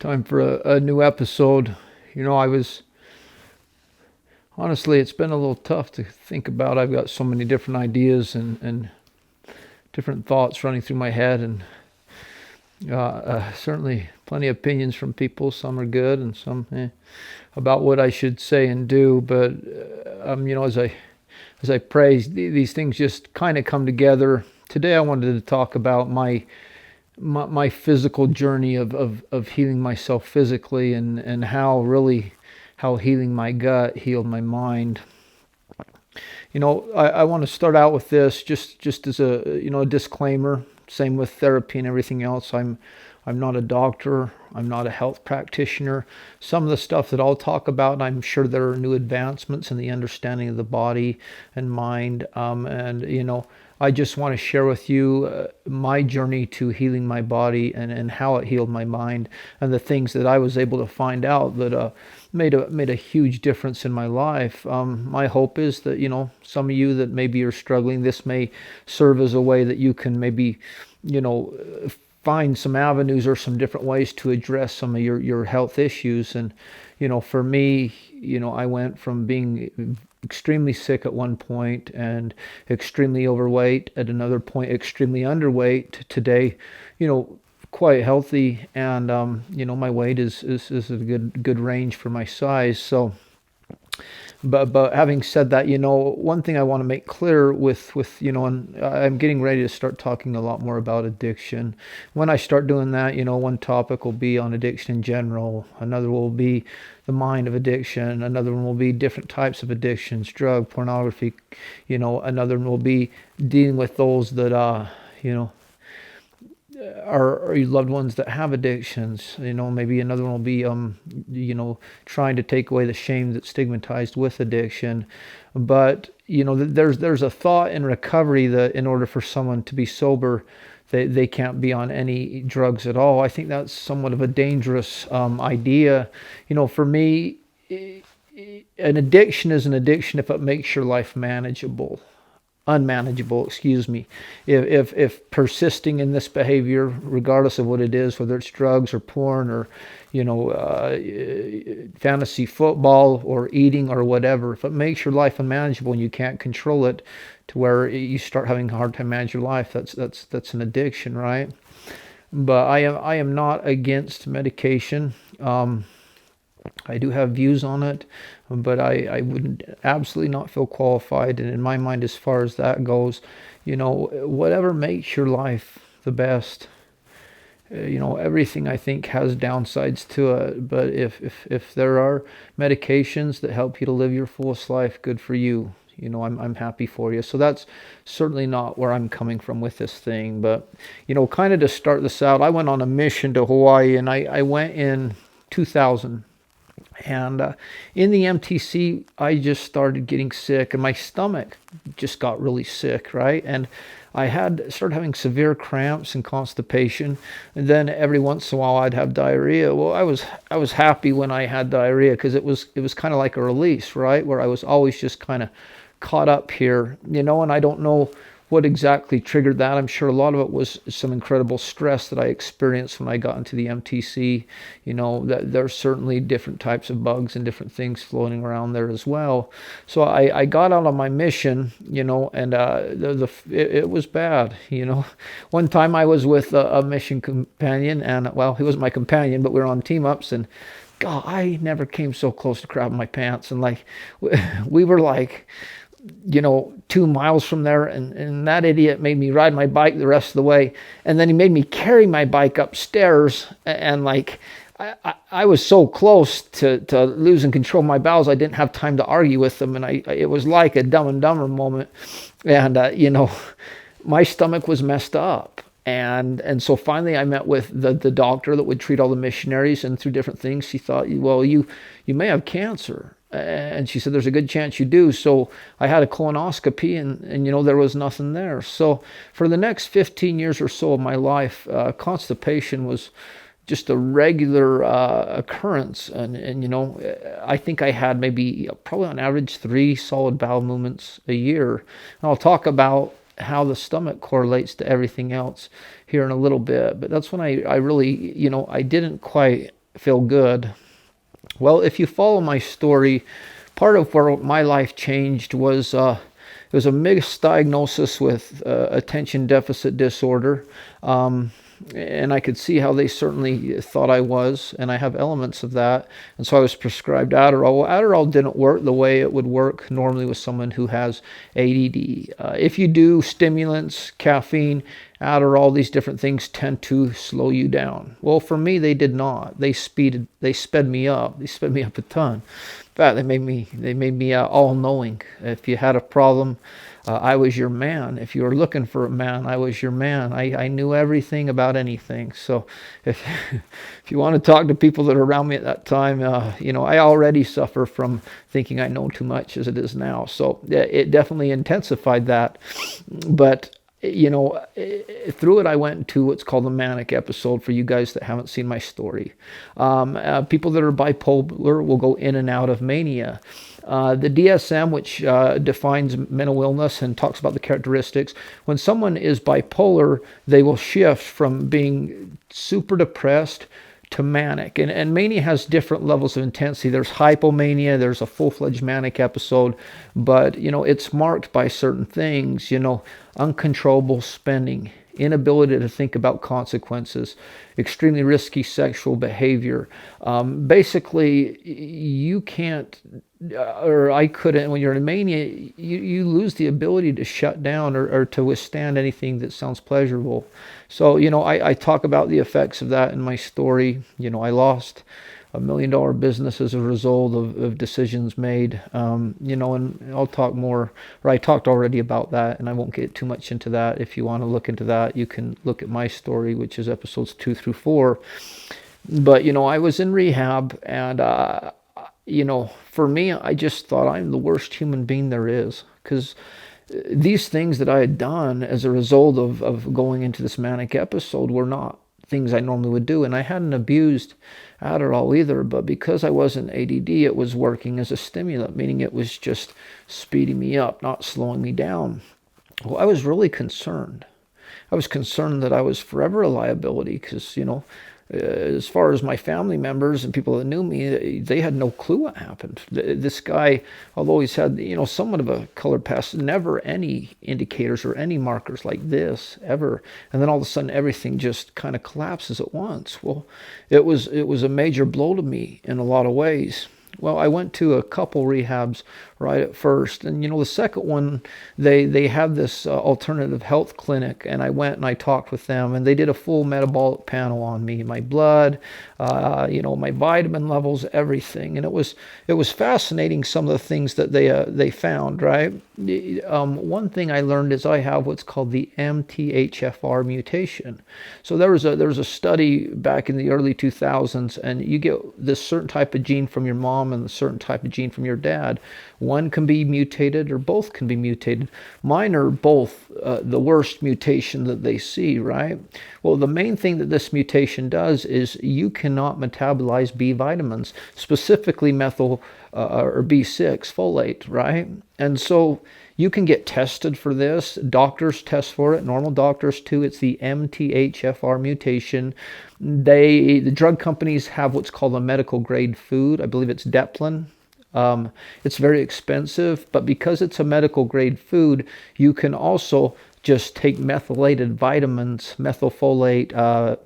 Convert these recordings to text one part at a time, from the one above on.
Time for a new episode. Honestly, it's been a little tough to think about. I've got so many different ideas and different thoughts running through my head, and certainly plenty of opinions from people. Some are good and some about what I should say and do. But as I pray, these things just kind of come together. Today, I wanted to talk about my physical journey of healing myself physically, and how healing my gut healed my mind. I want to start out with this just as a disclaimer. Same with therapy and everything else. I'm not a doctor. I'm not a health practitioner. Some of the stuff that I'll talk about, I'm sure there are new advancements in the understanding of the body and mind. I just want to share with you my journey to healing my body, and how it healed my mind, and the things that I was able to find out that made a huge difference in my life. My hope is that some of you that maybe are struggling, this may serve as a way that you can maybe find some avenues or some different ways to address some of your health issues. And for me, I went from being extremely sick at one point and extremely overweight at another point, extremely underweight to today, quite healthy. And my weight is a good range for my size. So but having said that, one thing I want to make clear with and I'm getting ready to start talking a lot more about addiction. When I start doing that, one topic will be on addiction in general. Another will be the mind of addiction. Another one will be different types of addictions, drug, pornography. Another one will be dealing with those that are your loved ones that have addictions. Maybe another one will be trying to take away the shame that's stigmatized with addiction. But there's a thought in recovery that in order for someone to be sober, they can't be on any drugs at all. I think that's somewhat of a dangerous idea. For me, an addiction is an addiction if it makes your life unmanageable, excuse me. If persisting in this behavior, regardless of what it is, whether it's drugs or porn or fantasy football or eating or whatever, if it makes your life unmanageable and you can't control it to where you start having a hard time manage your life, that's an addiction, right? But I am not against medication. I do have views on it, but I would absolutely not feel qualified. And in my mind, as far as that goes, whatever makes your life the best. Everything I think has downsides to it. But if there are medications that help you to live your fullest life, good for you. I'm happy for you. So that's certainly not where I'm coming from with this thing. But kind of to start this out, I went on a mission to Hawaii, and I went in 2000. And in the MTC, I just started getting sick, and my stomach just got really sick, right? And I started having severe cramps and constipation, and then every once in a while I'd have diarrhea. Well, I was happy when I had diarrhea, because it was kind of like a release, right? Where I was always just kind of caught up here, and I don't know what exactly triggered that. I'm sure a lot of it was some incredible stress that I experienced when I got into the MTC. That there's certainly different types of bugs and different things floating around there as well. So I got out on my mission, and it was bad. One time I was with a mission companion, and well, he wasn't my companion, but we were on team ups, and God, I never came so close to crapping my pants. And we were 2 miles from there, and that idiot made me ride my bike the rest of the way, and then he made me carry my bike upstairs, and I was so close to losing control of my bowels, I didn't have time to argue with him, and it was like a Dumb and Dumber moment. And my stomach was messed up. And so finally I met with the doctor that would treat all the missionaries, and through different things she thought, well, you may have cancer. And she said, there's a good chance you do. So I had a colonoscopy, and there was nothing there. So for the next 15 years or so of my life, constipation was just a regular occurrence. And I think I had maybe probably on average 3 solid bowel movements a year. And I'll talk about how the stomach correlates to everything else here in a little bit. But that's when I really, I didn't quite feel good. Well, if you follow my story, part of where my life changed was it was a misdiagnosis with attention deficit disorder. And I could see how they certainly thought I was, and I have elements of that. And so I was prescribed Adderall. Well, Adderall didn't work the way it would work normally with someone who has ADD. If you do stimulants, caffeine, Adderall, these different things tend to slow you down. Well, for me, they did not. They sped me up. They sped me up a ton. In fact, they made me all knowing. If you had a problem, I was your man. If you were looking for a man, I was your man. I knew everything about anything. So if if you want to talk to people that are around me at that time, I already suffer from thinking I know too much as it is now. So it definitely intensified that. But through it, I went into what's called a manic episode. For you guys that haven't seen my story, people that are bipolar will go in and out of mania. The DSM, which defines mental illness and talks about the characteristics, when someone is bipolar, they will shift from being super depressed to manic. And mania has different levels of intensity. There's hypomania, there's a full-fledged manic episode, but it's marked by certain things, uncontrollable spending, inability to think about consequences, extremely risky sexual behavior. Basically, you can't, or I couldn't, when you're in mania, you lose the ability to shut down or to withstand anything that sounds pleasurable. So, I talk about the effects of that in my story. I lost $1 million business as a result of decisions made. And I'll talk more, or I talked already about that, and I won't get too much into that. If you want to look into that, you can look at my story, which is episodes 2 through 4. But, I was in rehab, and, for me, I just thought I'm the worst human being there is, because these things that I had done as a result of going into this manic episode were not things I normally would do. And I hadn't abused Adderall either, but because I wasn't ADD, it was working as a stimulant, meaning it was just speeding me up, not slowing me down. Well, I was really concerned. I was concerned that I was forever a liability because, as far as my family members and people that knew me, they had no clue what happened. This guy, although he's had, somewhat of a colored past, never any indicators or any markers like this ever. And then all of a sudden, everything just kind of collapses at once. Well, it was a major blow to me in a lot of ways. Well, I went to a couple rehabs right at first, and the second one, they had this alternative health clinic, and I went and I talked with them, and they did a full metabolic panel on me, my blood, my vitamin levels, everything, and it was fascinating some of the things that they found. Right, one thing I learned is I have what's called the MTHFR mutation. So there was a study back in the early 2000s, and you get this certain type of gene from your mom and a certain type of gene from your dad. One can be mutated or both can be mutated. Mine are both the worst mutation that they see, right? Well, the main thing that this mutation does is you cannot metabolize B vitamins, specifically methyl or B6 folate, right? And so you can get tested for this. Doctors test for it, normal doctors too. It's the MTHFR mutation. The drug companies have what's called a medical grade food. I believe it's Deplin. It's very expensive, but because it's a medical grade food, you can also just take methylated vitamins, methylfolate,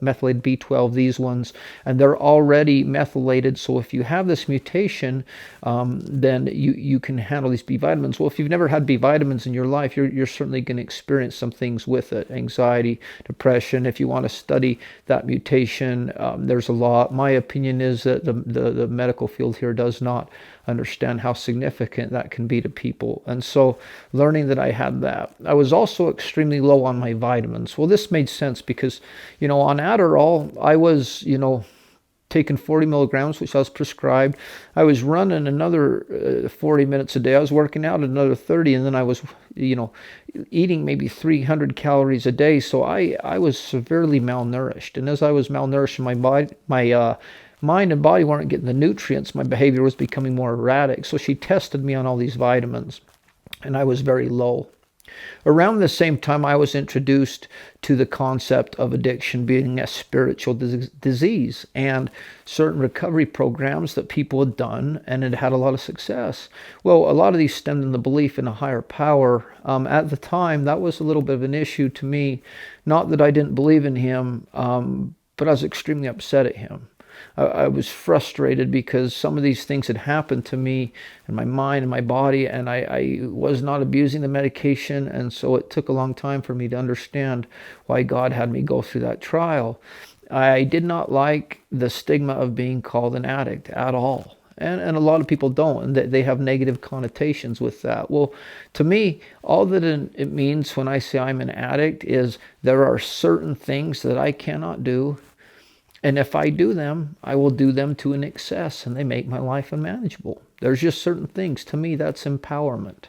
methylated B12, these ones, and they're already methylated. So if you have this mutation, then you can handle these B vitamins. Well, if you've never had B vitamins in your life, you're certainly going to experience some things with it: anxiety, depression. If you want to study that mutation, there's a lot. My opinion is that the medical field here does not understand how significant that can be to people. And so learning that I had that. I was also extremely low on my vitamins. Well, this made sense because, on Adderall, I was, taking 40 milligrams, which I was prescribed. I was running another 40 minutes a day. I was working out another 30, and then I was, eating maybe 300 calories a day. So I was severely malnourished. And as I was malnourished, my mind and body weren't getting the nutrients. My behavior was becoming more erratic. So she tested me on all these vitamins, and I was very low. Around the same time, I was introduced to the concept of addiction being a spiritual disease and certain recovery programs that people had done and had had a lot of success. Well, a lot of these stemmed in the belief in a higher power. At the time, that was a little bit of an issue to me. Not that I didn't believe in him, but I was extremely upset at him. I was frustrated because some of these things had happened to me in my mind and my body, and I was not abusing the medication, and so it took a long time for me to understand why God had me go through that trial. I did not like the stigma of being called an addict at all. And a lot of people don't, and they have negative connotations with that. Well, to me, all that it means when I say I'm an addict is there are certain things that I cannot do, and if I do them, I will do them to an excess, and they make my life unmanageable. There's just certain things. To me, that's empowerment.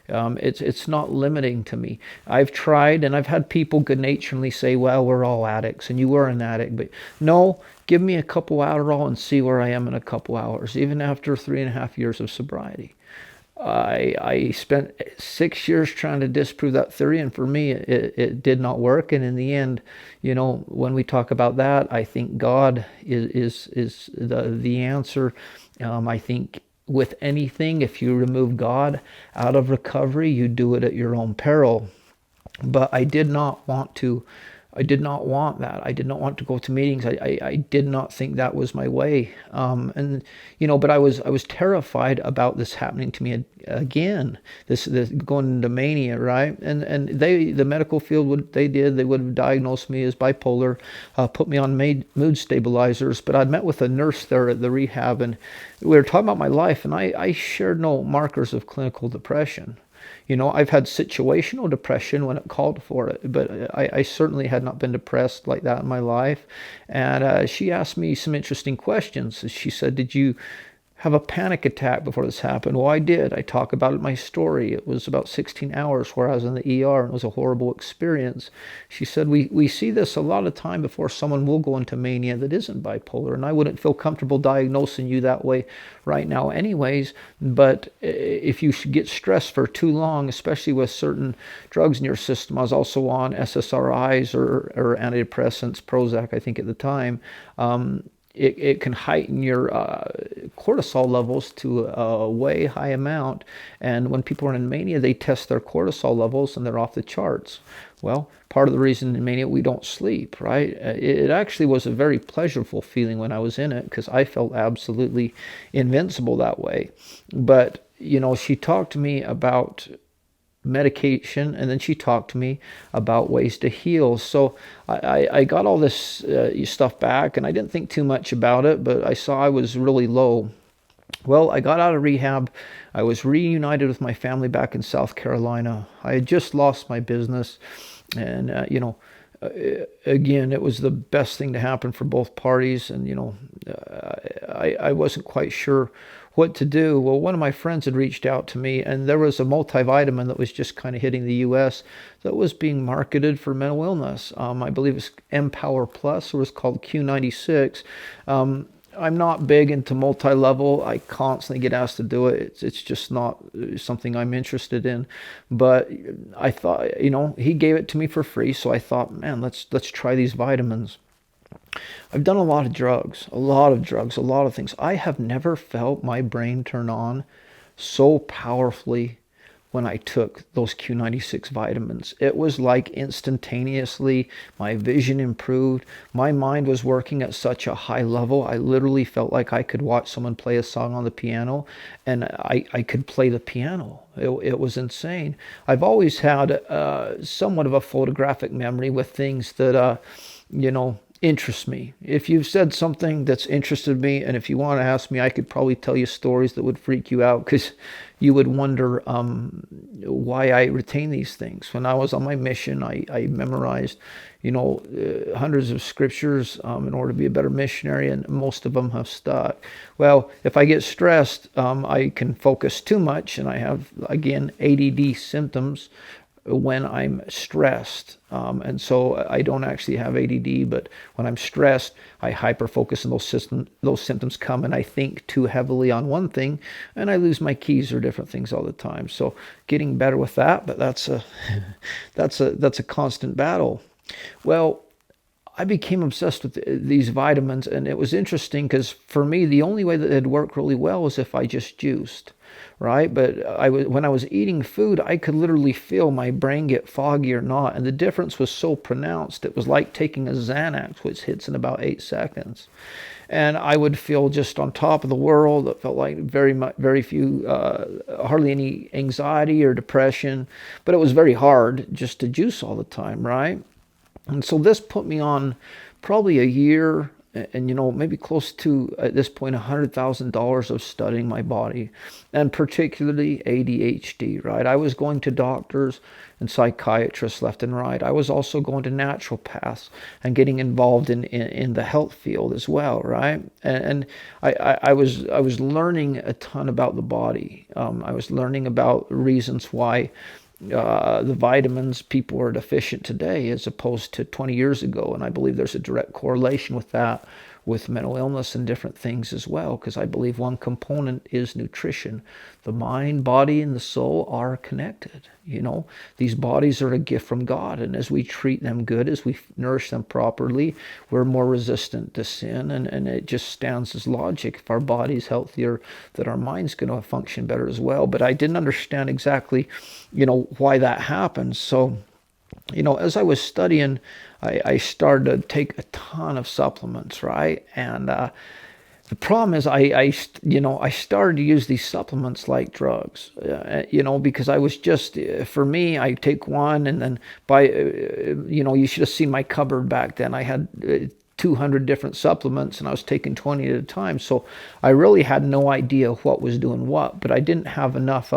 It's not limiting to me. I've tried, and I've had people good-naturedly say, well, we're all addicts, and you were an addict. But no, give me a couple Adderall and see where I am in a couple hours, even after 3.5 years of sobriety. I spent 6 years trying to disprove that theory, and for me, it did not work. And in the end, when we talk about that, I think God is the answer. I think with anything, if you remove God out of recovery, you do it at your own peril. But I did not want to. I did not want that. I did not want to go to meetings. I did not think that was my way. But I was terrified about this happening to me again. This going into mania, right? And the medical field, they would have diagnosed me as bipolar, put me on mood stabilizers. But I'd met with a nurse there at the rehab, and we were talking about my life, and I shared no markers of clinical depression. I've had situational depression when it called for it, but I certainly had not been depressed like that in my life. And she asked me some interesting questions. She said, did you have a panic attack before this happened? Well, I did. I talk about it in my story. It was about 16 hours where I was in the ER, and it was a horrible experience. She said, we see this a lot of time before someone will go into mania that isn't bipolar, and I wouldn't feel comfortable diagnosing you that way right now anyways. But if you get stressed for too long, especially with certain drugs in your system, I was also on SSRIs or antidepressants, Prozac, I think at the time, it can heighten your cortisol levels to a way high amount. And when people are in mania, they test their cortisol levels and they're off the charts. Well, part of the reason in mania we don't sleep, right? It actually was a very pleasurable feeling when I was in it because I felt absolutely invincible that way. But, she talked to me about medication, and then she talked to me about ways to heal. So I got all this stuff back, and I didn't think too much about it, but I saw I was really low. Well, I got out of rehab. I was reunited with my family back in South Carolina. I had just lost my business, and again, it was the best thing to happen for both parties. And I wasn't quite sure what to do. Well, one of my friends had reached out to me, and there was a multivitamin that was just kind of hitting the U.S. that was being marketed for mental illness. I believe it's Empower Plus, or it was called Q96. I'm not big into multi-level. I constantly get asked to do it. It's just not something I'm interested in. But I thought, he gave it to me for free, so I thought, man, let's try these vitamins. I've done a lot of drugs, a lot of things. I have never felt my brain turn on so powerfully when I took those Q96 vitamins. It was like instantaneously my vision improved. My mind was working at such a high level. I literally felt like I could watch someone play a song on the piano, and I could play the piano. It was insane. I've always had somewhat of a photographic memory with things that, interest me. If you've said something that's interested me, and if you want to ask me, I could probably tell you stories that would freak you out because you would wonder why I retain these things. When I was on my mission, I memorized, hundreds of scriptures in order to be a better missionary, and most of them have stuck. Well, if I get stressed, I can focus too much, and I have, again, ADD symptoms, when I'm stressed. And so I don't actually have ADD, but when I'm stressed, I hyper focus and those symptoms come, and I think too heavily on one thing, and I lose my keys or different things all the time. So getting better with that, but that's a that's a constant battle. Well, I became obsessed with these vitamins, and it was interesting because for me, the only way that it'd work really well was if I just juiced, right? But when I was eating food, I could literally feel my brain get foggy or not, and the difference was so pronounced. It was like taking a Xanax, which hits in about 8 seconds, and I would feel just on top of the world. It felt like very few, hardly any anxiety or depression, but it was very hard just to juice all the time, right? And so this put me on probably a year, and maybe close to at this point $100,000 of studying my body, and particularly ADHD. Right, I was going to doctors and psychiatrists left and right. I was also going to naturopaths and getting involved in the health field as well. Right, and I was learning a ton about the body. I was learning about reasons why the vitamins people are deficient today as opposed to 20 years ago. And I believe there's a direct correlation with that, with mental illness and different things as well, because I believe one component is nutrition. The mind, body, and the soul are connected. These bodies are a gift from God, and as we treat them good, as we nourish them properly, we're more resistant to sin, and it just stands as logic. If our body's healthier, that our mind's going to function better as well. But I didn't understand exactly, why that happens. So, as I was studying, I started to take a ton of supplements, right? And the problem is, I started to use these supplements like drugs, because I was just, for me, I take one, and then you should have seen my cupboard back then. I had 200 different supplements, and I was taking 20 at a time. So I really had no idea what was doing what, but I didn't have enough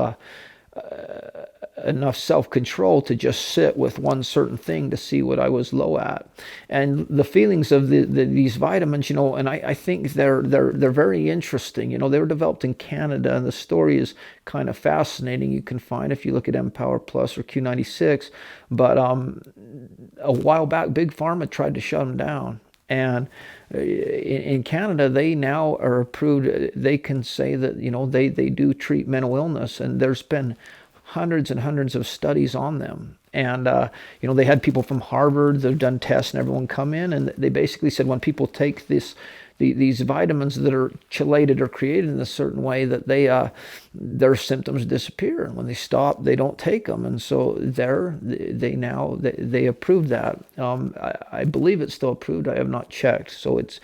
self-control to just sit with one certain thing to see what I was low at. And the feelings of these vitamins, and I think they're very interesting. They were developed in Canada, and the story is kind of fascinating. You can find if you look at Empower Plus or Q96. But a while back, Big Pharma tried to shut them down. And in Canada, they now are approved. They can say that they do treat mental illness, and there's been hundreds and hundreds of studies on them. And they had people from Harvard that have done tests, and everyone come in, and they basically said when people take these vitamins that are chelated or created in a certain way, that their symptoms disappear, and when they stop, they don't take them. And so they approved that. I believe it's still approved. I have not checked, so it's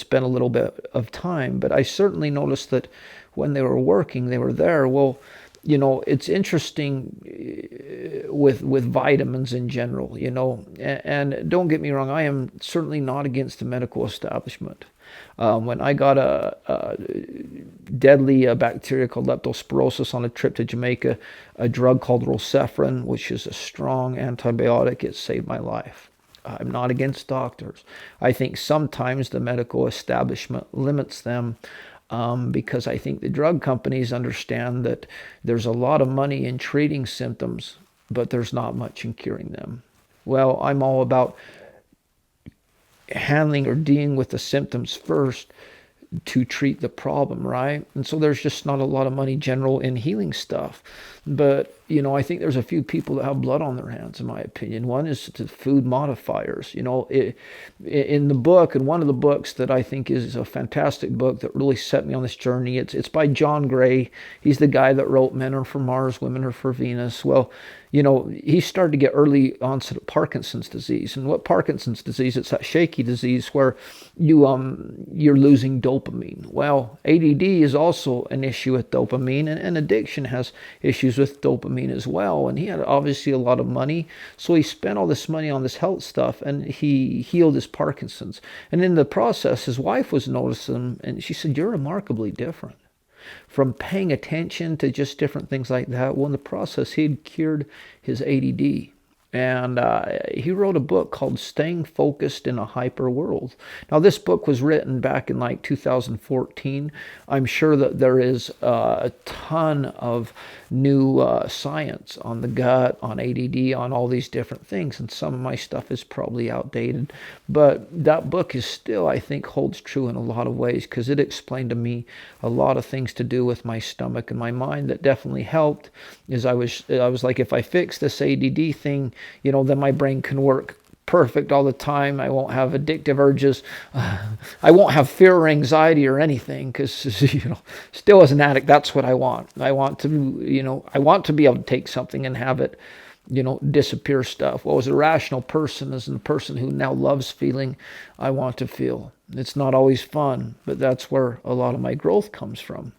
been a little bit of time, but I certainly noticed that when they were working, they were there. Well, it's interesting with vitamins in general, and don't get me wrong, I am certainly not against the medical establishment. When I got a deadly bacteria called leptospirosis on a trip to Jamaica, a drug called Rocephin, which is a strong antibiotic, it saved my life. I'm not against doctors. I think sometimes the medical establishment limits them, because I think the drug companies understand that there's a lot of money in treating symptoms, but there's not much in curing them. Well, I'm all about handling or dealing with the symptoms first to treat the problem, right? And so there's just not a lot of money general in healing stuff. But, I think there's a few people that have blood on their hands, in my opinion. One is the food modifiers. In the book, and one of the books that I think is a fantastic book that really set me on this journey, it's by John Gray. He's the guy that wrote Men Are for Mars, Women Are for Venus. Well, he started to get early onset of Parkinson's disease. And what Parkinson's disease? It's that shaky disease where you're losing dopamine. Well, ADD is also an issue with dopamine, and addiction has issues with dopamine as well. And he had obviously a lot of money, so he spent all this money on this health stuff, and he healed his Parkinson's. And in the process, his wife was noticing him, and she said, "You're remarkably different." From paying attention to just different things like that. Well, in the process, he had cured his ADD. and he wrote a book called Staying Focused in a Hyper World. Now, this book was written back in like 2014. I'm sure that there is a ton of new science on the gut, on ADD, on all these different things, and some of my stuff is probably outdated. But that book is still, I think, holds true in a lot of ways, because it explained to me a lot of things to do with my stomach and my mind that definitely helped. Is I was like, if I fix this ADD thing, then my brain can work perfect all the time. I won't have addictive urges. I won't have fear or anxiety or anything, because still as an addict, that's what I want. I want to be able to take something and have it disappear stuff. Well, as a rational person, as a person who now loves feeling, I want to feel. It's not always fun, but that's where a lot of my growth comes from.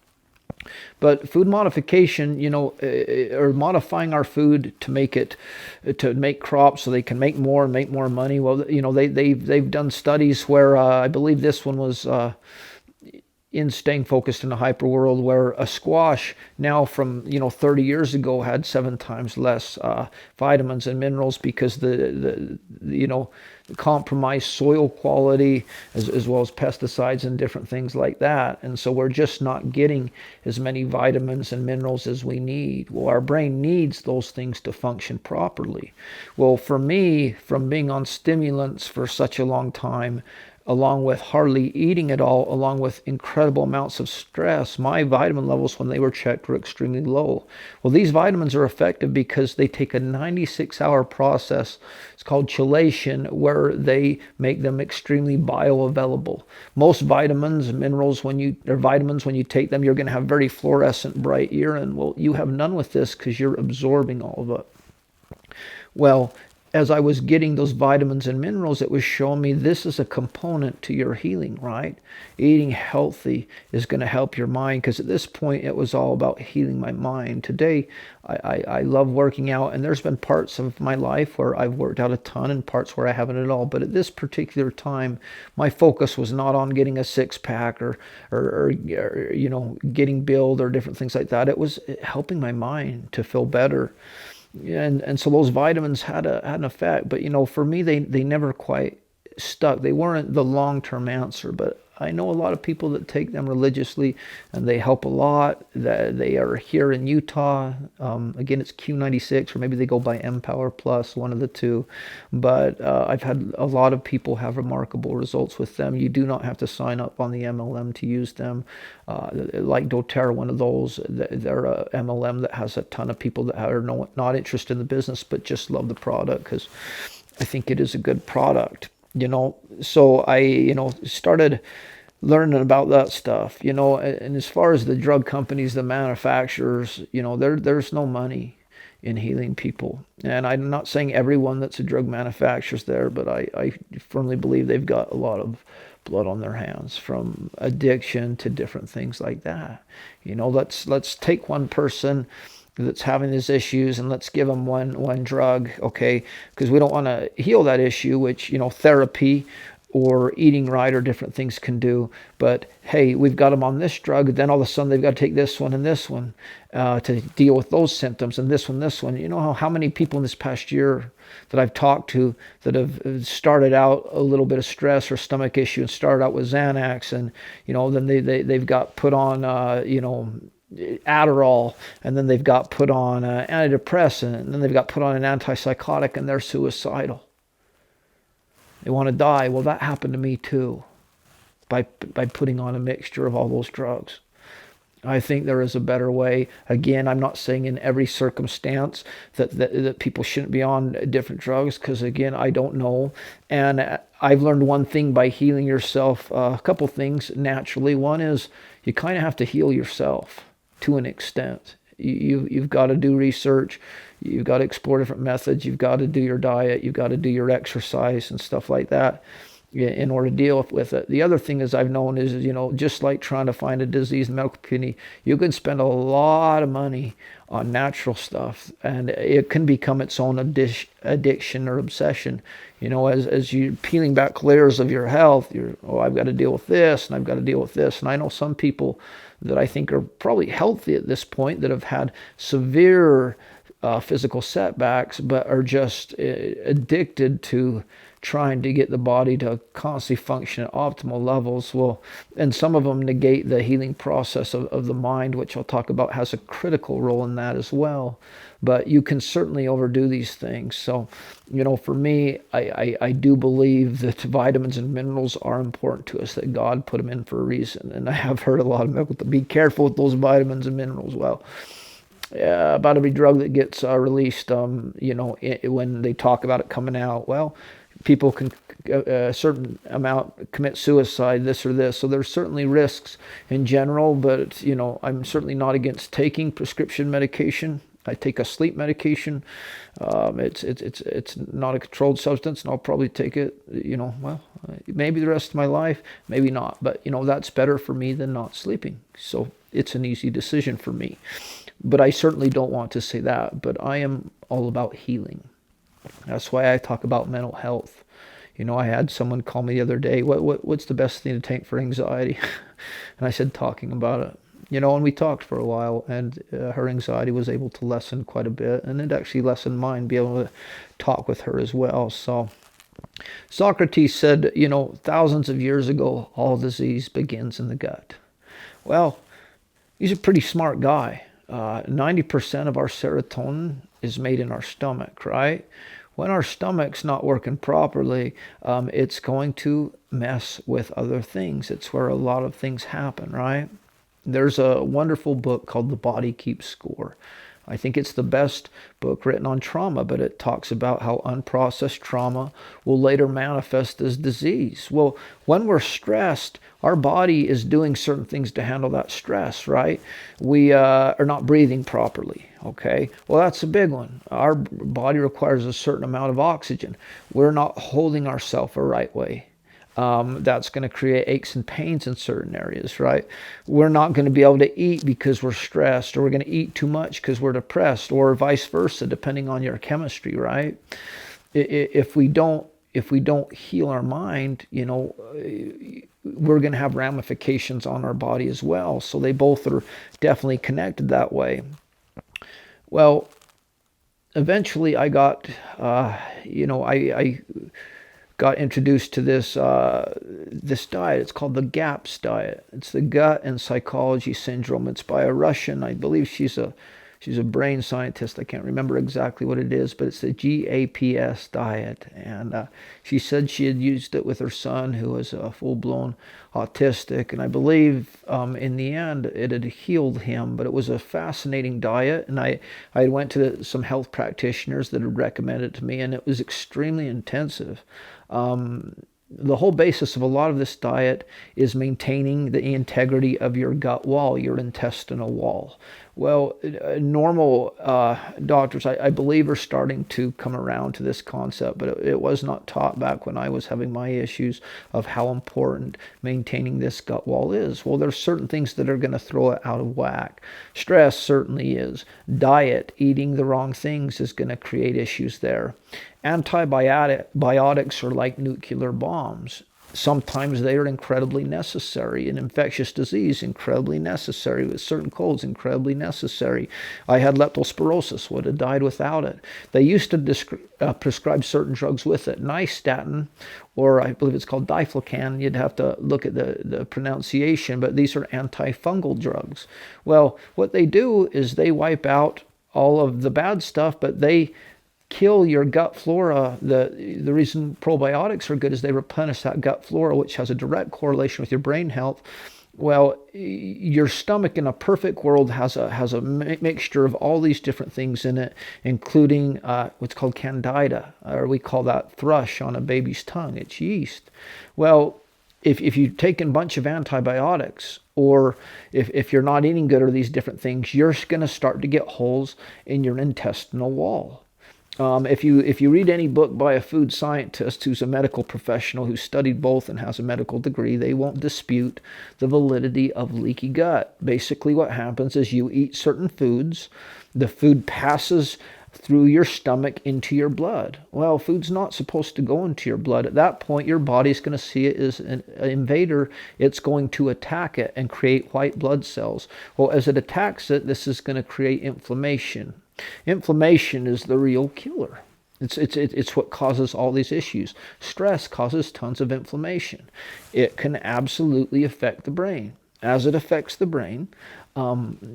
But food modification, or modifying our food to make crops so they can make more and make more money. Well, they've done studies where I believe this one was in Staying Focused in a Hyper World, where a squash now from 30 years ago had 7 times less vitamins and minerals, because the compromised soil quality, as well as pesticides and different things like that. And so we're just not getting as many vitamins and minerals as we need. Well, our brain needs those things to function properly. Well, for me, from being on stimulants for such a long time, along with hardly eating at all, along with incredible amounts of stress, my vitamin levels when they were checked were extremely low. Well, these vitamins are effective because they take a 96-hour process. It's called chelation, where they make them extremely bioavailable. Most vitamins and minerals, when you take them, you're going to have very fluorescent bright urine. Well, you have none with this because you're absorbing all of it. Well, as I was getting those vitamins and minerals, it was showing me this is a component to your healing, right? Eating healthy is going to help your mind, because at this point it was all about healing my mind. Today, I love working out, and there's been parts of my life where I've worked out a ton and parts where I haven't at all. But at this particular time, my focus was not on getting a six-pack or getting build or different things like that. It was helping my mind to feel better. And so those vitamins had an effect, but for me they never quite stuck. They weren't the long-term answer, but I know a lot of people that take them religiously, and they help a lot. That they are here in Utah. Again, it's Q96, or maybe they go by Empower Plus, one of the two. But I've had a lot of people have remarkable results with them. You do not have to sign up on the MLM to use them. Like doTERRA, one of those, they're a MLM that has a ton of people that are not interested in the business, but just love the product, because I think it is a good product. So I, started learning about that stuff, and as far as the drug companies, the manufacturers, there's no money in healing people. And I'm not saying everyone that's a drug manufacturer's there, but I firmly believe they've got a lot of blood on their hands, from addiction to different things like that. Let's take one person that's having these issues, and let's give them one drug, okay? Because we don't want to heal that issue, which therapy or eating right or different things can do. But hey, we've got them on this drug, then all of a sudden they've got to take this one and this one to deal with those symptoms, and this one. You know how many people in this past year that I've talked to that have started out a little bit of stress or stomach issue and started out with Xanax, and then they've got put on Adderall, and then they've got put on antidepressant, and then they've got put on an antipsychotic, and they're suicidal. They want to die. Well, that happened to me too, by putting on a mixture of all those drugs. I think there is a better way. Again, I'm not saying in every circumstance that people shouldn't be on different drugs, because again, I don't know. And I've learned one thing by healing yourself, a couple things naturally. One is you kind of have to heal yourself to an extent. You've got to do research. You've got to explore different methods. You've got to do your diet. You've got to do your exercise and stuff like that in order to deal with it. The other thing is I've known is, just like trying to find a disease in the medical community, you can spend a lot of money on natural stuff, and it can become its own addiction or obsession. As you're peeling back layers of your health, I've got to deal with this, and I've got to deal with this. And I know some people that I think are probably healthy at this point that have had severe physical setbacks, but are just addicted to trying to get the body to constantly function at optimal levels. Well, and some of them negate the healing process of the mind, which I'll talk about has a critical role in that as well. But you can certainly overdo these things. So, for me, I do believe that vitamins and minerals are important to us, that God put them in for a reason. And I have heard a lot of people be careful with those vitamins and minerals. Well, about every drug that gets released, when they talk about it coming out, well, people can a certain amount commit suicide, this or this. So there's certainly risks in general, but I'm certainly not against taking prescription medication. I take a sleep medication. It's not a controlled substance, and I'll probably take it. Maybe the rest of my life, maybe not. But that's better for me than not sleeping. So it's an easy decision for me. But I certainly don't want to say that. But I am all about healing. That's why I talk about mental health. I had someone call me the other day, what's the best thing to take for anxiety? And I said, talking about it. And we talked for a while, and her anxiety was able to lessen quite a bit, and it actually lessened mine, be able to talk with her as well. So Socrates said, thousands of years ago, all disease begins in the gut. Well, he's a pretty smart guy. 90% of our serotonin is made in our stomach, right? When our stomach's not working properly, it's going to mess with other things. It's where a lot of things happen, right? There's a wonderful book called The Body Keeps Score. I think it's the best book written on trauma, but it talks about how unprocessed trauma will later manifest as disease. Well, when we're stressed, our body is doing certain things to handle that stress, right? We are not breathing properly, okay? Well, that's a big one. Our body requires a certain amount of oxygen. We're not holding ourselves the right way. That's going to create aches and pains in certain areas, right? We're not going to be able to eat because we're stressed, or we're going to eat too much because we're depressed, or vice versa, depending on your chemistry, right? If we don't heal our mind, we're going to have ramifications on our body as well. So they both are definitely connected that way. Well, eventually I got, I got introduced to this diet. It's called the GAPS diet. It's the Gut and Psychology Syndrome. It's by a Russian. I believe she's a brain scientist. I can't remember exactly what it is, but it's the GAPS diet. And she said she had used it with her son, who was full-blown autistic. And I believe in the end it had healed him. But it was a fascinating diet. And I went to some health practitioners that had recommended it to me, and it was extremely intensive. The whole basis of a lot of this diet is maintaining the integrity of your gut wall, your intestinal wall. Well, normal doctors, I believe, are starting to come around to this concept, but it was not taught back when I was having my issues of how important maintaining this gut wall is. Well, there's certain things that are going to throw it out of whack. Stress certainly is. Diet, eating the wrong things, is going to create issues there. Antibiotics are like nuclear bombs. Sometimes they are incredibly necessary. In infectious disease, incredibly necessary. With certain colds, incredibly necessary. I had leptospirosis, would have died without it. They used to prescribe certain drugs with it. Nystatin, or I believe it's called diflucan. You'd have to look at the pronunciation, but these are antifungal drugs. Well, what they do is they wipe out all of the bad stuff, but they kill your gut flora. The reason probiotics are good is they replenish that gut flora, which has a direct correlation with your brain health. Well, your stomach in a perfect world has a mixture of all these different things in it, including what's called candida, or we call that thrush on a baby's tongue. It's yeast. Well, if you take a bunch of antibiotics, or if you're not eating good or these different things, you're going to start to get holes in your intestinal wall. If you read any book by a food scientist who's a medical professional who studied both and has a medical degree, they won't dispute the validity of leaky gut. Basically what happens is you eat certain foods, the food passes through your stomach into your blood. Well, food's not supposed to go into your blood. At that point, your body's going to see it as an invader. It's going to attack it and create white blood cells. Well, as it attacks it, this is going to create inflammation. Inflammation is the real killer. It's what causes all these issues. Stress causes tons of inflammation. It can absolutely affect the brain. As it affects the brain,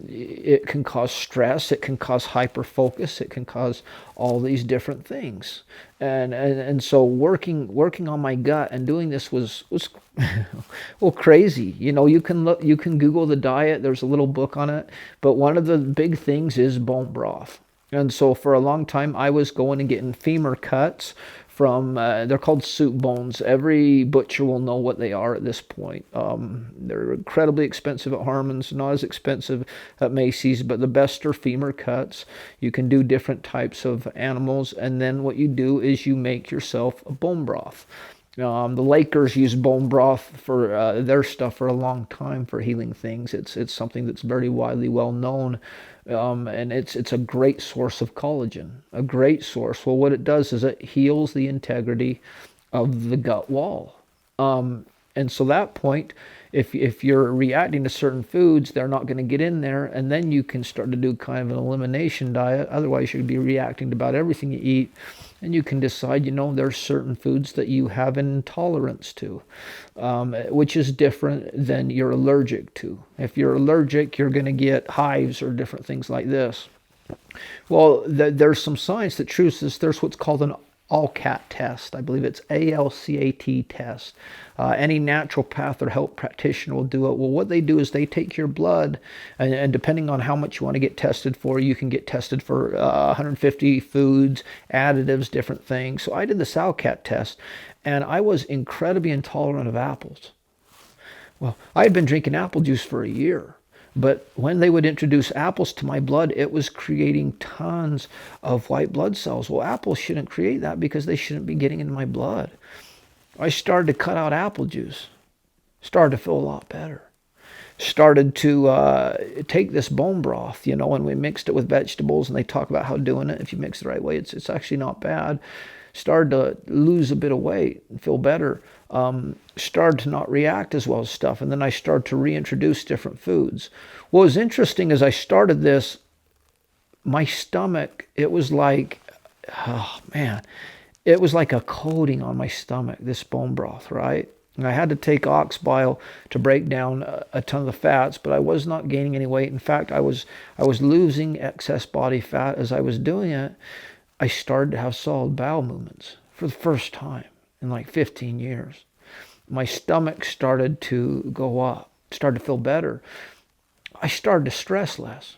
it can cause stress. It can cause hyperfocus. It can cause all these different things. And so working on my gut and doing this was well, crazy. You can look, you can Google the diet. There's a little book on it. But one of the big things is bone broth. And so for a long time, I was going and getting femur cuts from, they're called soup bones. Every butcher will know what they are at this point. They're incredibly expensive at Harmon's, not as expensive at Macy's, but the best are femur cuts. You can do different types of animals, and then what you do is you make yourself a bone broth. The Lakers use bone broth for their stuff for a long time for healing things. It's something that's very widely well known, and it's a great source of collagen, a great source. Well, what it does is it heals the integrity of the gut wall. And so that point, if you're reacting to certain foods, they're not going to get in there, and then you can start to do kind of an elimination diet. Otherwise, you'd be reacting to about everything you eat, and you can decide, there's certain foods that you have an intolerance to, which is different than you're allergic to. If you're allergic, you're going to get hives or different things like this. Well, there's some science that proves this. There's what's called an ALCAT test. I believe it's ALCAT test. Any naturopath or health practitioner will do it. Well, what they do is they take your blood, and depending on how much you want to get tested for, you can get tested for 150 foods, additives, different things. So I did this ALCAT test, and I was incredibly intolerant of apples. Well, I had been drinking apple juice for a year. But when they would introduce apples to my blood, it was creating tons of white blood cells. Well, apples shouldn't create that because they shouldn't be getting into my blood. I started to cut out apple juice. Started to feel a lot better. Started to take this bone broth, and we mixed it with vegetables, and they talk about how doing it, if you mix it the right way, it's actually not bad. Started to lose a bit of weight and feel better. Started to not react as well as stuff. And then I started to reintroduce different foods. What was interesting is I started this, my stomach, it was like, oh man, it was like a coating on my stomach, this bone broth, right? And I had to take ox bile to break down a ton of the fats, but I was not gaining any weight. In fact, I was losing excess body fat. As I was doing it, I started to have solid bowel movements for the first time in like 15 years. My stomach started to go up, started to feel better. I started to stress less.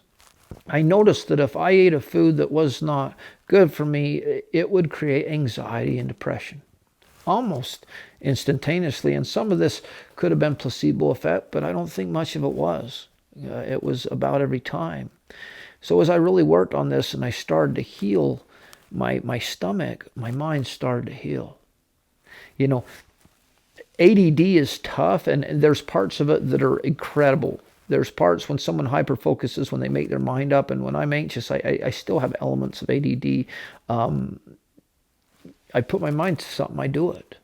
I noticed that if I ate a food that was not good for me, it would create anxiety and depression almost instantaneously. And some of this could have been placebo effect, but I don't think much of it was. It was about every time. So as I really worked on this and I started to heal my stomach, my mind started to heal. ADD is tough, and there's parts of it that are incredible. There's parts when someone hyper-focuses, when they make their mind up, and when I'm anxious, I still have elements of ADD. I put my mind to something, I do it.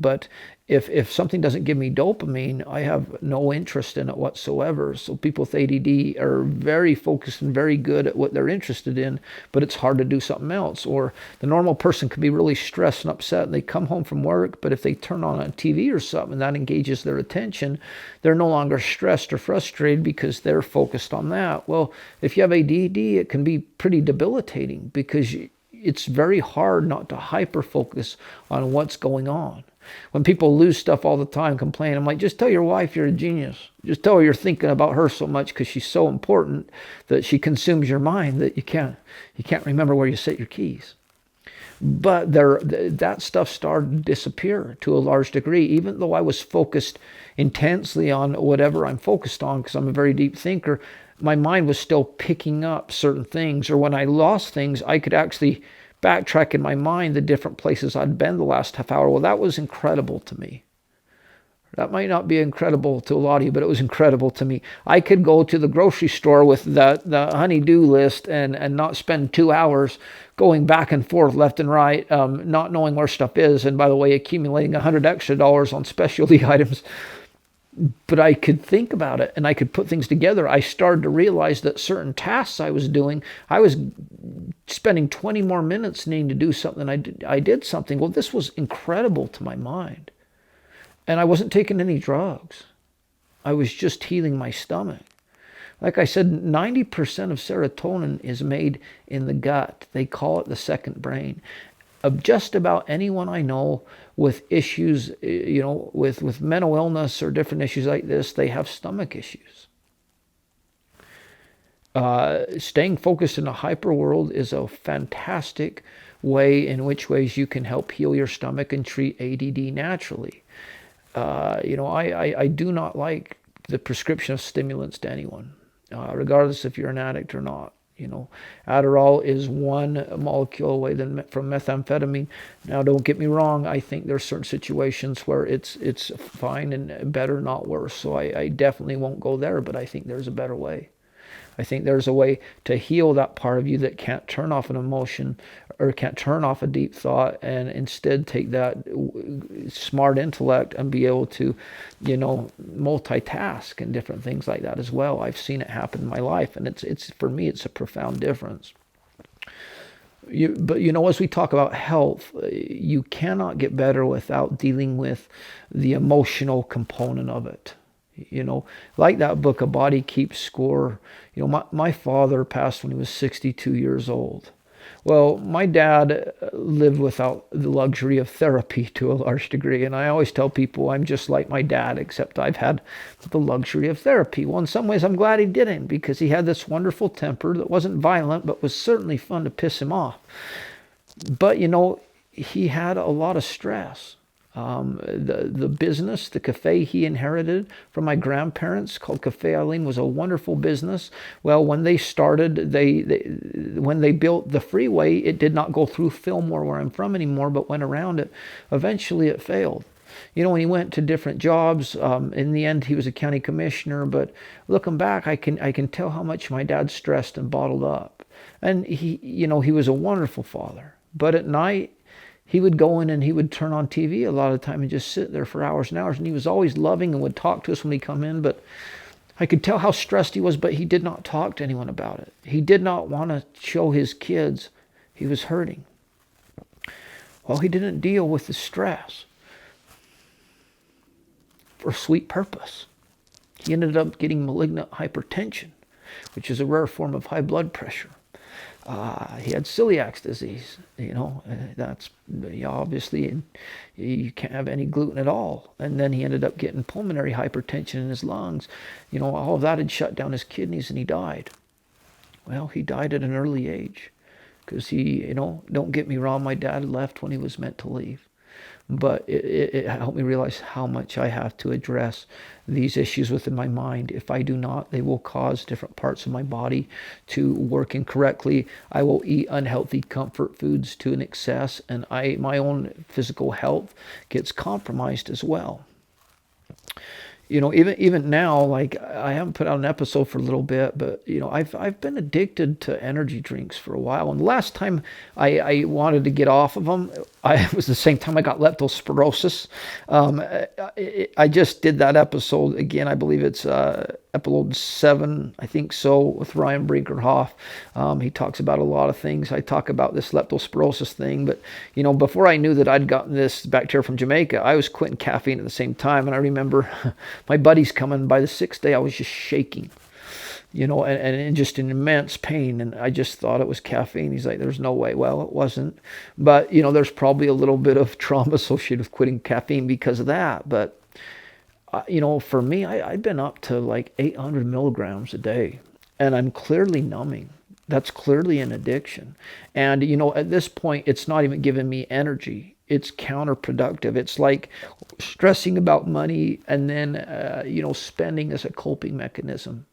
But if something doesn't give me dopamine, I have no interest in it whatsoever. So people with ADD are very focused and very good at what they're interested in, but it's hard to do something else. Or the normal person can be really stressed and upset, and they come home from work, but if they turn on a TV or something and that engages their attention, they're no longer stressed or frustrated because they're focused on that. Well, if you have ADD, it can be pretty debilitating because it's very hard not to hyper-focus on what's going on. When people lose stuff all the time, complain, I'm like, just tell your wife you're a genius. Just tell her you're thinking about her so much because she's so important that she consumes your mind that you can't remember where you set your keys. But that stuff started to disappear to a large degree, even though I was focused intensely on whatever I'm focused on because I'm a very deep thinker. My mind was still picking up certain things, or when I lost things, I could actually backtrack in my mind the different places I'd been the last half hour. Well, that was incredible to me. That might not be incredible to a lot of you, but it was incredible to me. I could go to the grocery store with the honey-do list and not spend 2 hours going back and forth left and right, not knowing where stuff is, and by the way, accumulating $100 extra on specialty items. But I could think about it and I could put things together. I started to realize that certain tasks I was doing, I was spending 20 more minutes needing to do something. I did something. Well, this was incredible to my mind. And I wasn't taking any drugs. I was just healing my stomach. Like I said, 90% of serotonin is made in the gut. They call it the second brain. Of just about anyone I know with issues, with mental illness or different issues like this, they have stomach issues. Staying focused in a hyper world is a fantastic way in which ways you can help heal your stomach and treat ADD naturally. I do not like the prescription of stimulants to anyone, regardless if you're an addict or not. Adderall is one molecule away from methamphetamine. Now, don't get me wrong. I think there's certain situations where it's fine and better, not worse. So I definitely won't go there, but I think there's a better way. I think there's a way to heal that part of you that can't turn off an emotion or can't turn off a deep thought, and instead take that smart intellect and be able to, multitask and different things like that as well. I've seen it happen in my life, and it's for me, it's a profound difference. But as we talk about health, you cannot get better without dealing with the emotional component of it. Like that book, A Body Keeps Score. My father passed when he was 62 years old. Well, my dad lived without the luxury of therapy to a large degree. And I always tell people I'm just like my dad, except I've had the luxury of therapy. Well, in some ways, I'm glad he didn't, because he had this wonderful temper that wasn't violent, but was certainly fun to piss him off. But, he had a lot of stress. The business, the cafe he inherited from my grandparents, called Cafe Eileen, was a wonderful business. Well, when they started, when they built the freeway, it did not go through Fillmore, where I'm from, anymore, but went around it. Eventually, it failed. When he went to different jobs, in the end, he was a county commissioner. But looking back, I can tell how much my dad stressed and bottled up. And he was a wonderful father. But at night, he would go in and he would turn on TV a lot of the time and just sit there for hours and hours. And he was always loving and would talk to us when we come in. But I could tell how stressed he was, but he did not talk to anyone about it. He did not want to show his kids he was hurting. Well, he didn't deal with the stress for a sweet purpose. He ended up getting malignant hypertension, which is a rare form of high blood pressure. He had celiac disease. That's obviously you can't have any gluten at all. And then he ended up getting pulmonary hypertension in his lungs. All of that had shut down his kidneys, and he died. Well, he died at an early age because don't get me wrong, my dad left when he was meant to leave. But it helped me realize how much I have to address these issues within my mind. If I do not, they will cause different parts of my body to work incorrectly. I will eat unhealthy comfort foods to an excess, and my own physical health gets compromised as well. Even now, like, I haven't put out an episode for a little bit, but I've been addicted to energy drinks for a while. And the last time I wanted to get off of them, it was the same time I got leptospirosis. I just did that episode again. I believe it's episode 7, I think so, with Ryan Brinkerhoff. He talks about a lot of things. I talk about this leptospirosis thing, but before I knew that I'd gotten this bacteria from Jamaica, I was quitting caffeine at the same time. And I remember my buddies coming. By the 6th day, I was just shaking, and just in immense pain. And I just thought it was caffeine. He's like, there's no way. Well, it wasn't. But, there's probably a little bit of trauma associated with quitting caffeine because of that. But, for me, I've been up to like 800 milligrams a day, and I'm clearly numbing. That's clearly an addiction. And, at this point, it's not even giving me energy. It's counterproductive. It's like stressing about money and then, spending as a coping mechanism,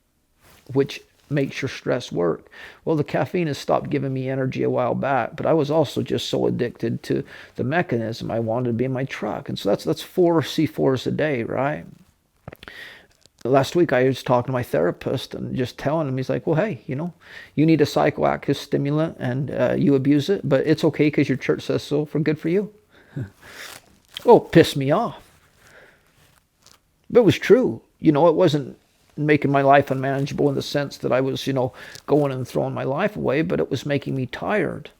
which makes your stress work. Well, the caffeine has stopped giving me energy a while back, but I was also just so addicted to the mechanism. I wanted to be in my truck. And so that's 4 C4s a day, right? Last week I was talking to my therapist and just telling him, he's like, well, hey, you need a psychoactive stimulant and you abuse it, but it's okay because your church says so, for good for you. Oh, pissed me off. But it was true. It wasn't making my life unmanageable in the sense that I was, going and throwing my life away, but it was making me tired.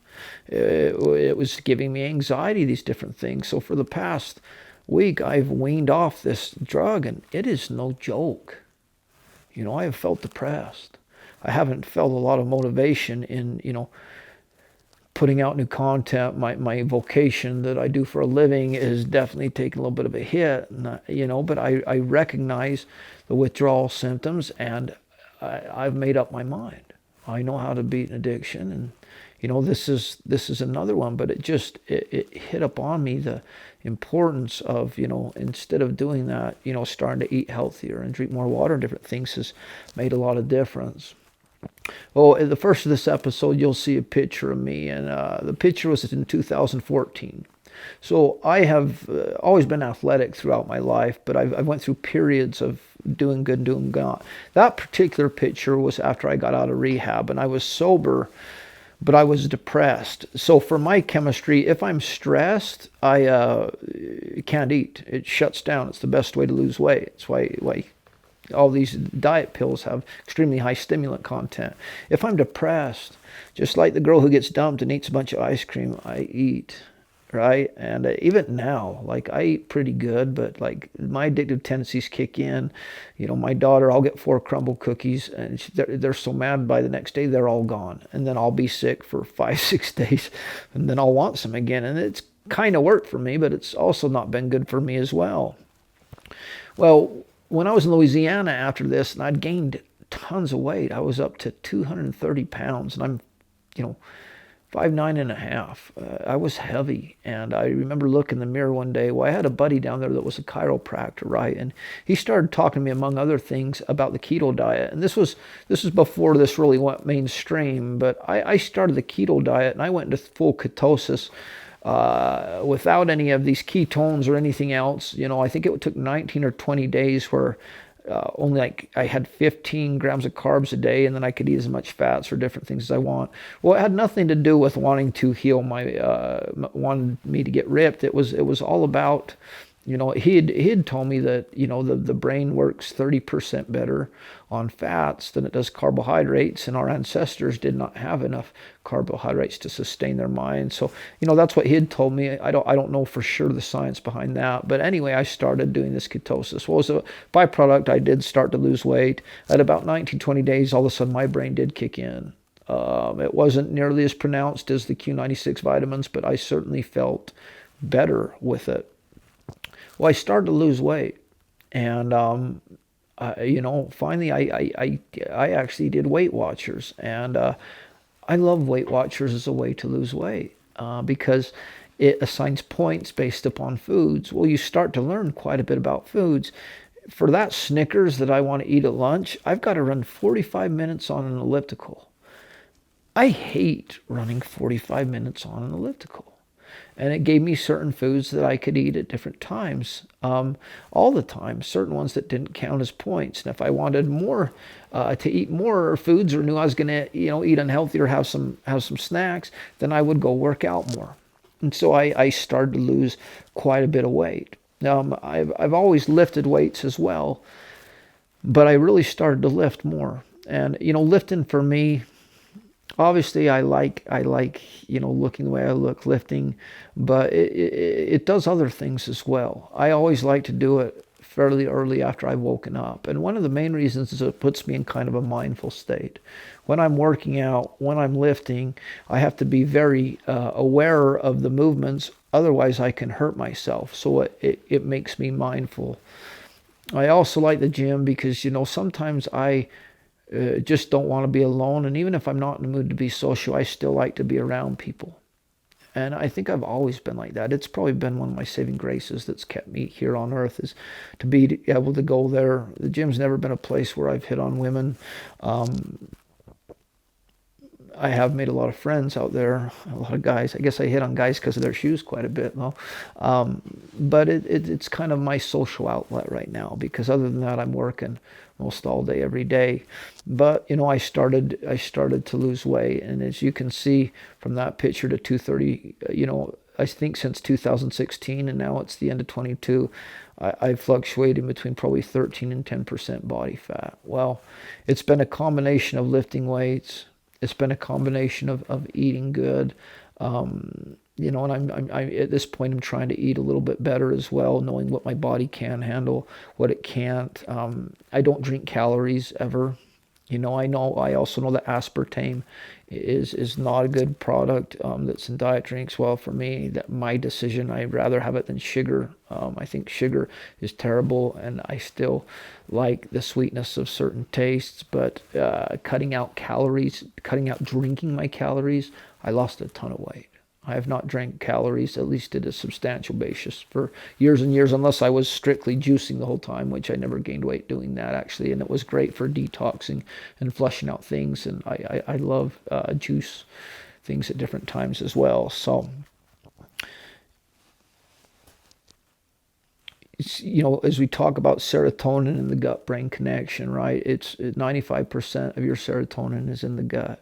It was giving me anxiety, these different things. So for the past week, I've weaned off this drug, and it is no joke. I have felt depressed. I haven't felt a lot of motivation in, putting out new content. My vocation that I do for a living is definitely taking a little bit of a hit, but I recognize the withdrawal symptoms, and I've made up my mind. I know how to beat an addiction, and this is another one, but it hit upon me the importance of, instead of doing that, starting to eat healthier and drink more water and different things has made a lot of difference. Well, in the first of this episode, you'll see a picture of me, and the picture was in 2014. So I have always been athletic throughout my life, but I went through periods of doing good, doing good. That particular picture was after I got out of rehab, and I was sober, but I was depressed. So for my chemistry, if I'm stressed, I can't eat. It shuts down. It's the best way to lose weight. It's why all these diet pills have extremely high stimulant content. If I'm depressed, just like the girl who gets dumped and eats a bunch of ice cream, I eat, right? And even now, like, I eat pretty good, but like my addictive tendencies kick in. My daughter, I'll get 4 crumble cookies, and they're so mad by the next day they're all gone, and then I'll be sick for 5-6 days, and then I'll want some again, and it's kind of worked for me, but it's also not been good for me as well. Well, when I was in Louisiana after this, and I'd gained tons of weight, I was up to 230 pounds, and I'm, 5'9.5". I was heavy, and I remember looking in the mirror one day. Well, I had a buddy down there that was a chiropractor, right? And he started talking to me, among other things, about the keto diet. And this was before this really went mainstream. But I started the keto diet, and I went into full ketosis. Without any of these ketones or anything else. I think it took 19 or 20 days where only like I had 15 grams of carbs a day, and then I could eat as much fats or different things as I want. Well, it had nothing to do with wanting to heal wanted me to get ripped. It was all about, he had told me that, the brain works 30% better on fats than it does carbohydrates, and our ancestors did not have enough carbohydrates to sustain their minds. So, that's what he had told me. I don't know for sure the science behind that. But anyway, I started doing this ketosis. Well, as a byproduct, I did start to lose weight. At about 19, 20 days, all of a sudden my brain did kick in. It wasn't nearly as pronounced as the Q96 vitamins, but I certainly felt better with it. Well, I started to lose weight, and finally, I actually did Weight Watchers, and I love Weight Watchers as a way to lose weight because it assigns points based upon foods. Well, you start to learn quite a bit about foods. For that Snickers that I want to eat at lunch, I've got to run 45 minutes on an elliptical. I hate running 45 minutes on an elliptical. And it gave me certain foods that I could eat at different times, all the time, certain ones that didn't count as points. And if I wanted more, to eat more foods, or knew I was going to, eat unhealthy or have some snacks, then I would go work out more. And so I started to lose quite a bit of weight. I've always lifted weights as well, but I really started to lift more. And, lifting for me, obviously, I like looking the way I look, lifting, but it does other things as well. I always like to do it fairly early after I've woken up. And one of the main reasons is it puts me in kind of a mindful state. When I'm working out, when I'm lifting, I have to be very aware of the movements. Otherwise, I can hurt myself. So it makes me mindful. I also like the gym because, sometimes I just don't want to be alone. And even if I'm not in the mood to be social, I still like to be around people. And I think I've always been like that. It's probably been one of my saving graces that's kept me here on earth, is to be able to go there. The gym's never been a place where I've hit on women. I have made a lot of friends out there, a lot of guys. I guess I hit on guys because of their shoes quite a bit, though. But it's kind of my social outlet right now, because other than that, I'm working most all day, every day. But, I started to lose weight. And as you can see from that picture to 230, I think since 2016, and now it's the end of 22, I fluctuated between probably 13 and 10% body fat. Well, it's been a combination of lifting weights. It's been a combination of eating good. And I at this point I'm trying to eat a little bit better as well, knowing what my body can handle, what it can't. I don't drink calories ever. I also know that aspartame is not a good product that's in diet drinks. Well, for me, that my decision, I'd rather have it than sugar. I think sugar is terrible, and I still like the sweetness of certain tastes. But cutting out calories, cutting out drinking my calories, I lost a ton of weight. I have not drank calories, at least at a substantial basis, for years and years, unless I was strictly juicing the whole time, which I never gained weight doing that, actually. And it was great for detoxing and flushing out things. And I love juice things at different times as well. So, as we talk about serotonin and the gut-brain connection, right? It's 95% of your serotonin is in the gut.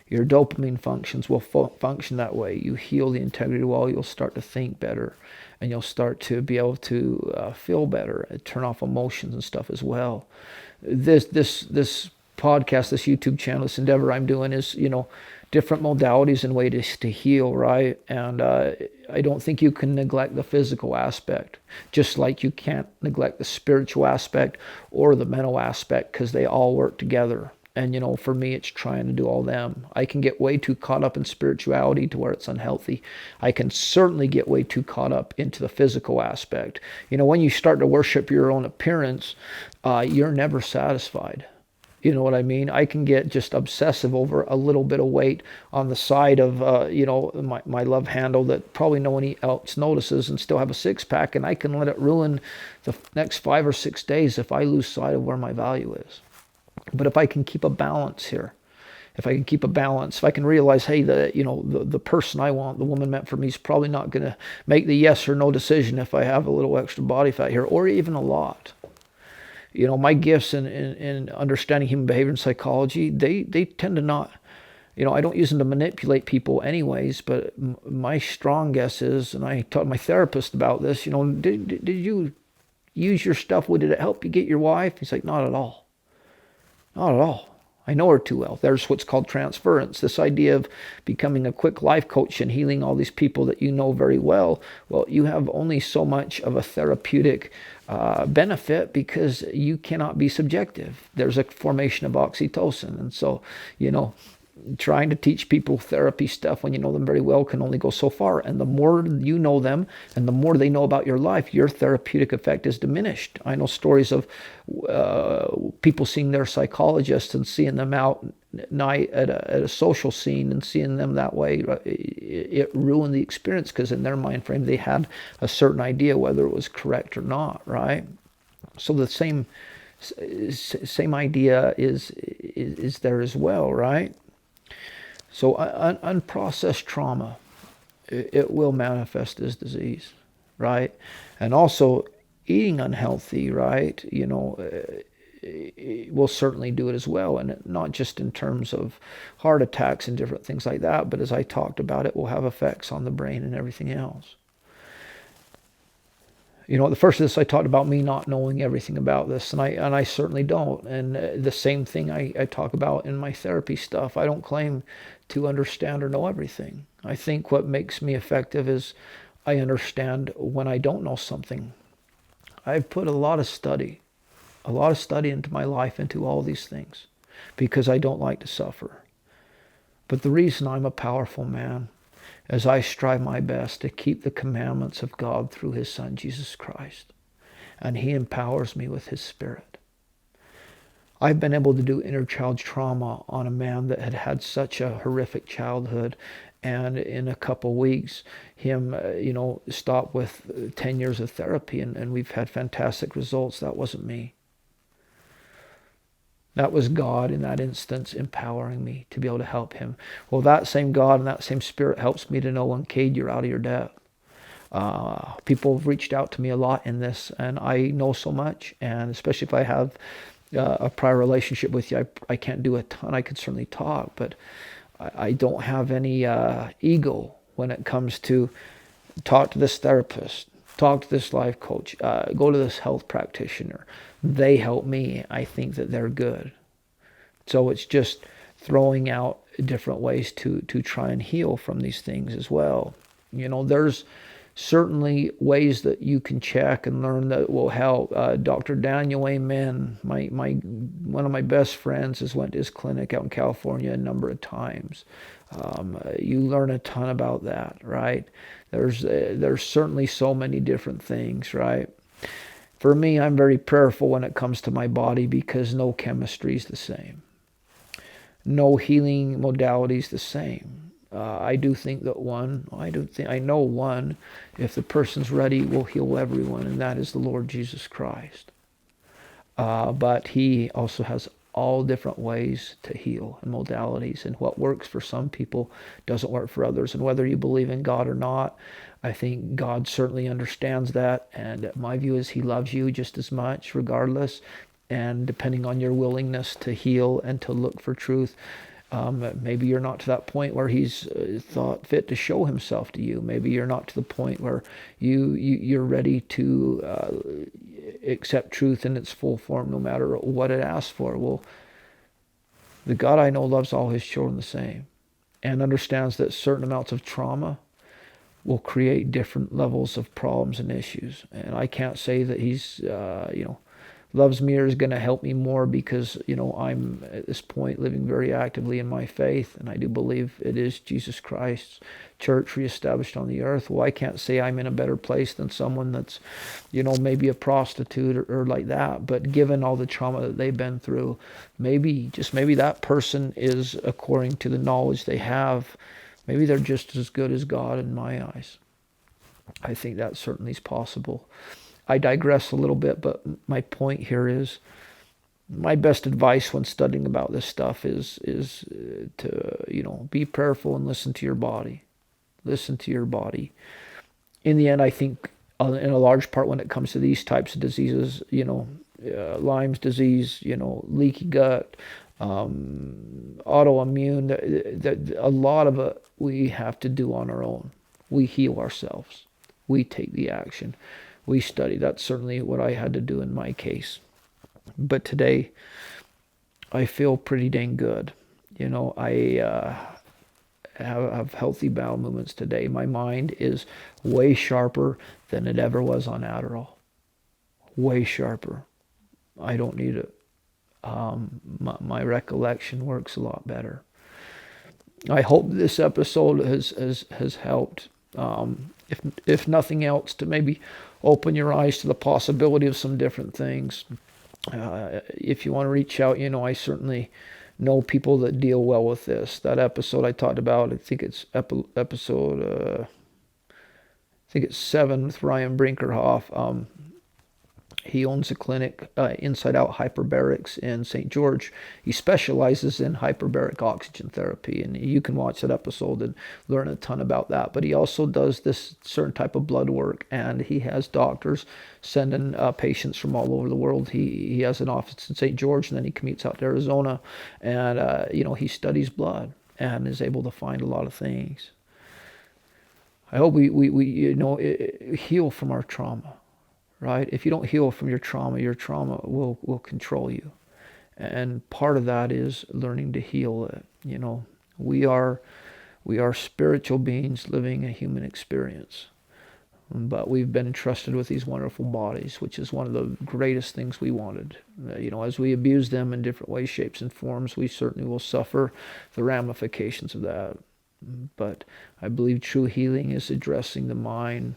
Your dopamine functions will function that way. You heal the integrity wall, you'll start to think better, and you'll start to be able to feel better, and turn off emotions and stuff as well. This podcast, this YouTube channel, this endeavor I'm doing is, different modalities and ways to heal, right? And I don't think you can neglect the physical aspect, just like you can't neglect the spiritual aspect or the mental aspect, because they all work together. And, for me, it's trying to do all them. I can get way too caught up in spirituality to where it's unhealthy. I can certainly get way too caught up into the physical aspect. When you start to worship your own appearance, you're never satisfied. You know what I mean? I can get just obsessive over a little bit of weight on the side of, my love handle that probably no one else notices, and still have a six-pack, and I can let it ruin the next 5 or 6 days if I lose sight of where my value is. But if I can keep a balance here, if I can realize, hey, the person I want, the woman meant for me, is probably not going to make the yes or no decision if I have a little extra body fat here, or even a lot. My gifts in understanding human behavior and psychology, they tend to not, I don't use them to manipulate people anyways, but my strong guess is, and I talked to my therapist about this, did you use your stuff? Did it help you get your wife? He's like, not at all. Not at all. I know her too well. There's what's called transference, this idea of becoming a quick life coach and healing all these people that you know very well. Well, you have only so much of a therapeutic benefit, because you cannot be subjective. There's a formation of oxytocin. And so, trying to teach people therapy stuff when you know them very well can only go so far. And the more you know them and the more they know about your life, your therapeutic effect is diminished. I know stories of people seeing their psychologists and seeing them out at night at a social scene and seeing them that way. It ruined the experience, because in their mind frame they had a certain idea whether it was correct or not, right? So the same idea is there as well, right? So unprocessed trauma, it will manifest as disease, right? And also eating unhealthy, right? It will certainly do it as well. And not just in terms of heart attacks and different things like that, but as I talked about, it will have effects on the brain and everything else. The first of this, I talked about me not knowing everything about this, and I certainly don't. And the same thing I talk about in my therapy stuff. I don't claim to understand or know everything. I think what makes me effective is I understand when I don't know something. I've put a lot of study into my life, into all these things, because I don't like to suffer. But the reason I'm a powerful man, as I strive my best to keep the commandments of God through His Son, Jesus Christ. And He empowers me with His Spirit. I've been able to do inner child trauma on a man that had had such a horrific childhood, and in a couple weeks, him, stopped with 10 years of therapy, and we've had fantastic results. That wasn't me. That was God in that instance empowering me to be able to help him. Well, that same God and that same Spirit helps me to know when, Cade, you're out of your depth. People have reached out to me a lot in this, and I know so much, and especially if I have a prior relationship with you, I can't do a ton. I could certainly talk, but I don't have any ego when it comes to talk to this therapist, talk to this life coach, go to this health practitioner. They help me. I think that they're good. So it's just throwing out different ways to try and heal from these things as well. There's certainly ways that you can check and learn that will help. Dr. Daniel Amen, my one of my best friends, has went to his clinic out in California a number of times. You learn a ton about that, right? There's certainly so many different things, right? For me, I'm very prayerful when it comes to my body because no chemistry is the same. No healing modality is the same. I do think that I know one, if the person's ready, will heal everyone, and that is the Lord Jesus Christ. But he also has all different ways to heal and modalities, and what works for some people doesn't work for others. And whether you believe in God or not, I think God certainly understands that, and my view is he loves you just as much regardless. And depending on your willingness to heal and to look for truth, maybe you're not to that point where he's thought fit to show himself to you. Maybe you're not to the point where you're ready to accept truth in its full form, no matter what it asks for. Well, the God I know loves all his children the same, and understands that certain amounts of trauma will create different levels of problems and issues. And I can't say that he's, loves me or is going to help me more because, I'm at this point living very actively in my faith, and I do believe it is Jesus Christ's church reestablished on the earth. Well, I can't say I'm in a better place than someone that's, maybe a prostitute or like that, but given all the trauma that they've been through, maybe that person is, according to the knowledge they have, maybe they're just as good as God in my eyes. I think that certainly is possible. I digress a little bit, but my point here is my best advice when studying about this stuff is to be prayerful and listen to your body. Listen to your body. In the end, I think in a large part when it comes to these types of diseases, Lyme's disease, leaky gut, autoimmune, a lot of it we have to do on our own. We heal ourselves. We take the action. We study. That's certainly what I had to do in my case. But today, I feel pretty dang good. I have healthy bowel movements today. My mind is way sharper than it ever was on Adderall. Way sharper. I don't need it. My recollection works a lot better. I hope this episode has helped. If nothing else, to maybe open your eyes to the possibility of some different things. If you want to reach out, I certainly know people that deal well with this. That episode I talked about, I think it's episode 7 with Ryan Brinkerhoff. He owns a clinic, Inside Out Hyperbarics in St. George. He specializes in hyperbaric oxygen therapy, and you can watch that episode and learn a ton about that. But he also does this certain type of blood work, and he has doctors sending patients from all over the world. He has an office in St. George, and then he commutes out to Arizona, and he studies blood and is able to find a lot of things. I hope we heal from our trauma. Right? If you don't heal from your trauma will control you. And part of that is learning to heal it. We are spiritual beings living a human experience. But we've been entrusted with these wonderful bodies, which is one of the greatest things we wanted. As we abuse them in different ways, shapes, and forms, we certainly will suffer the ramifications of that. But I believe true healing is addressing the mind,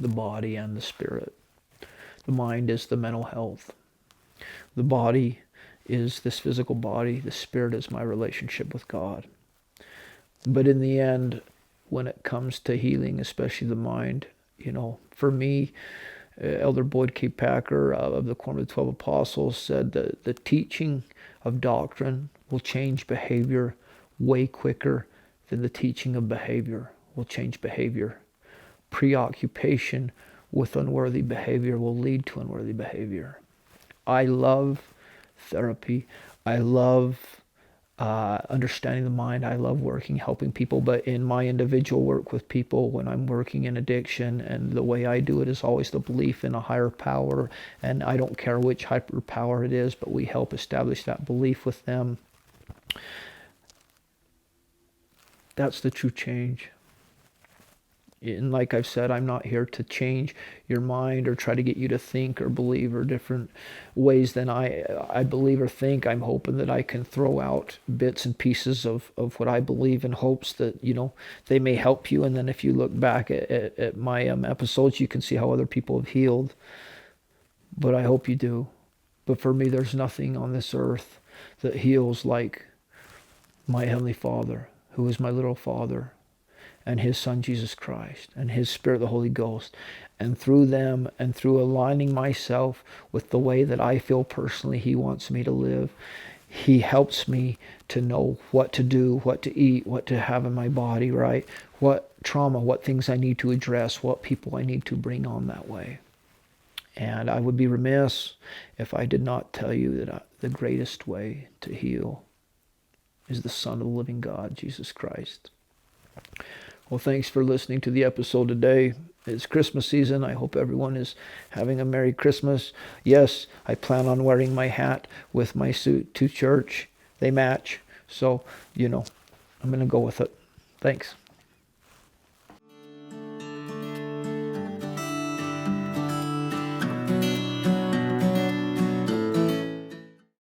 the body, and the spirit. The mind is the mental health. The body is this physical body. The spirit is my relationship with God. But in the end, when it comes to healing, especially the mind, for me, Elder Boyd K. Packer of the Quorum of the 12 Apostles said that the teaching of doctrine will change behavior way quicker than the teaching of behavior will change behavior. Preoccupation with unworthy behavior will lead to unworthy behavior. I love therapy. I love understanding the mind. I love working, helping people, but in my individual work with people, when I'm working in addiction, and the way I do it is always the belief in a higher power, and I don't care which hyper power it is, but we help establish that belief with them. That's the true change. And like I've said, I'm not here to change your mind or try to get you to think or believe or different ways than I believe or think. I'm hoping that I can throw out bits and pieces of what I believe in hopes that, they may help you. And then if you look back at my episodes, you can see how other people have healed. But I hope you do. But for me, there's nothing on this earth that heals like my Heavenly Father, who is my little Father, and His Son Jesus Christ, and His Spirit, the Holy Ghost. And through them, and through aligning myself with the way that I feel personally He wants me to live, He helps me to know what to do, what to eat, what to have in my body, right? What trauma, what things I need to address, what people I need to bring on that way. And I would be remiss if I did not tell you that the greatest way to heal is the Son of the living God, Jesus Christ. Well, thanks for listening to the episode today. It's Christmas season. I hope everyone is having a Merry Christmas. Yes, I plan on wearing my hat with my suit to church. They match. So, I'm going to go with it. Thanks.